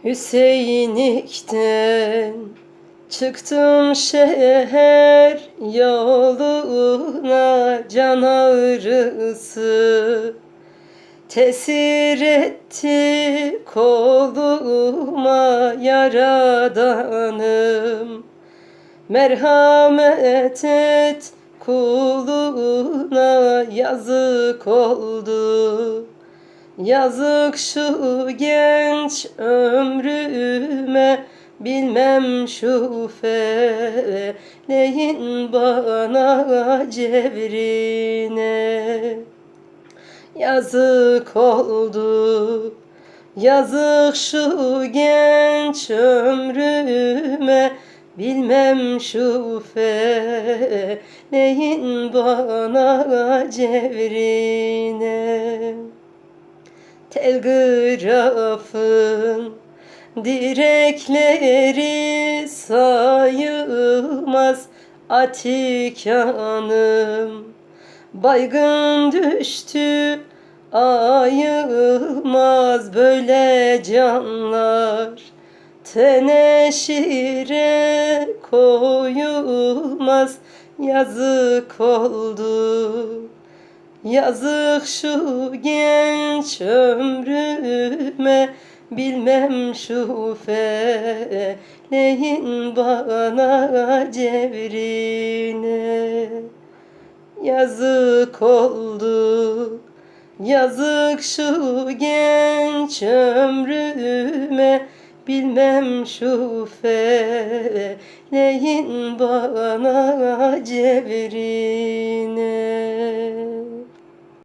Hüseynik'ten çıktım şehir yoluna, can ağrısı tesir etti koluma, yaradanım merhamet et kuluna, yazık oldu. Yazık şu genç ömrüme, bilmem şu feleğin bana cevrine. Yazık oldu, yazık şu genç ömrüme, bilmem şu feleğin bana cevrine. Telgrafın direkleri sayılmaz, Atik Hanım baygın düştü, ayılmaz böyle canlar. Teneşire koyulmaz, yazık oldu. Yazık şu genç ömrüme, bilmem şu feleğin bana cevrine. Yazık oldu, yazık şu genç ömrüme, bilmem şu feleğin bana cevrine.